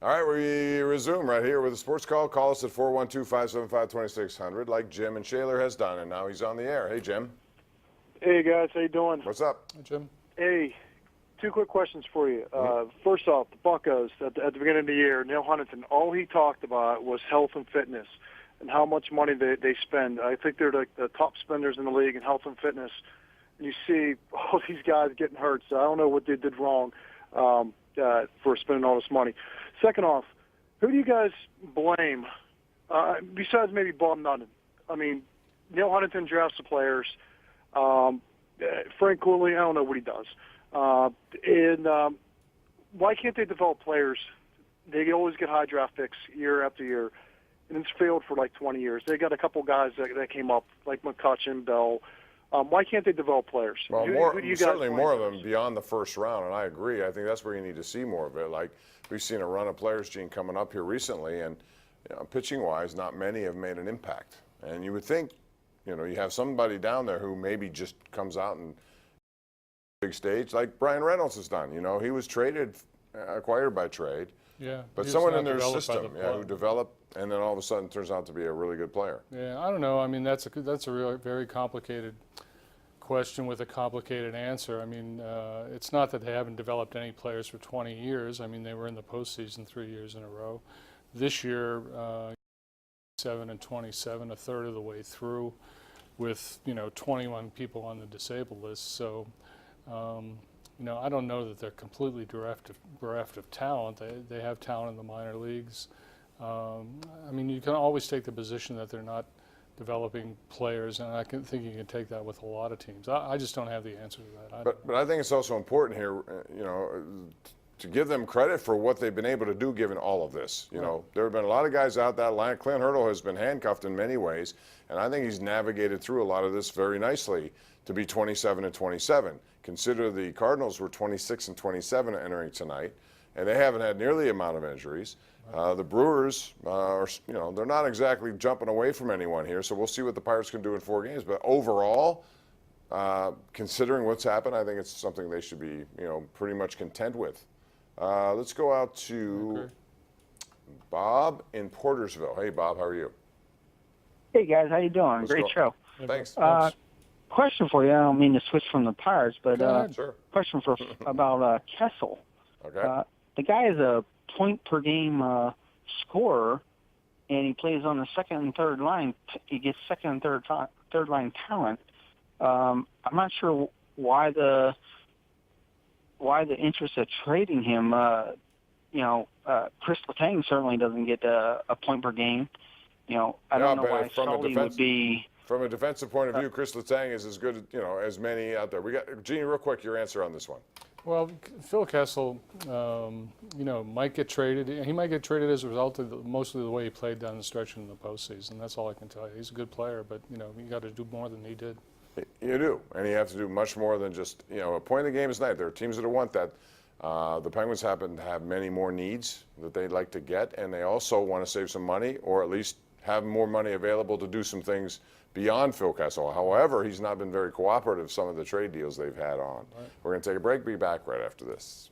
All right, we resume right here with a sports call. Call us at 412-575-2600 like Jim and Shaler has done, and now he's on the air. Hey, Jim. Hey, guys. How you doing? What's up? Hey, Jim. Hey, two quick questions for you. First off, the Buccos, at the beginning of the year, Neil Huntington, all he talked about was health and fitness and how much money they spend. I think they're like the top spenders in the league in health and fitness. And you see all these guys getting hurt, so I don't know what they did wrong for spending all this money. Second off, who do you guys blame, besides maybe Bob Nutton? I mean, Neil Huntington drafts the players. Frank Collier, I don't know what he does. And why can't they develop players? They always get high draft picks year after year, and it's failed for like 20 years. They got a couple guys that came up, like McCutcheon, Bell. Why can't they develop players? Well, who do you certainly guys more of them beyond the first round, and I agree. I think that's where you need to see more of it. Like, we've seen a run of players, Gene, coming up here recently, and pitching-wise, not many have made an impact. And you would think, you have somebody down there who maybe just comes out and big stage, like Brian Reynolds has done. He was acquired by trade. Yeah, but someone in their system, who developed, and then all of a sudden turns out to be a really good player. Yeah, I don't know. I mean, that's a really very complicated question with a complicated answer. I mean, it's not that they haven't developed any players for 20 years. I mean, they were in the postseason 3 years in a row. This year, 7-27, a third of the way through, with 21 people on the disabled list. So. I don't know that they're completely bereft of talent. They have talent in the minor leagues. I mean, you can always take the position that they're not developing players, and I think you can take that with a lot of teams. I just don't have the answer to that. But I think it's also important here, to give them credit for what they've been able to do given all of this. There have been a lot of guys out that line. Clint Hurdle has been handcuffed in many ways, and I think he's navigated through a lot of this very nicely to be 27-27. Consider the Cardinals were 26-27 entering tonight, and they haven't had nearly the amount of injuries. The Brewers are, they're not exactly jumping away from anyone here, so we'll see what the Pirates can do in 4 games. But overall, considering what's happened, I think it's something they should be, pretty much content with. Let's go out to Bob in Portersville. Hey, Bob, how are you? Hey, guys, how you doing? Great show. Thanks. Question for you. I don't mean to switch from the Pirates, but sure. Question about Kessel. Okay. The guy is a point-per-game scorer, and he plays on the second and third line. He gets second and third line talent. I'm not sure why the interest of trading him. Chris Letang certainly doesn't get a point per game. I don't know why Sully would be. From a defensive point of view, Chris Letang is as good, as many out there. We got Gene, real quick, your answer on this one. Well, Phil Kessel, might get traded. He might get traded as a result of mostly the way he played down the stretch in the postseason. That's all I can tell you. He's a good player, but you got to do more than he did. You do, and you have to do much more than just a point in the game is nice. There are teams that want that. The Penguins happen to have many more needs that they'd like to get, and they also want to save some money, or at least have more money available to do some things beyond Phil Kessel. However, he's not been very cooperative, some of the trade deals they've had on. Right. We're going to take a break, be back right after this.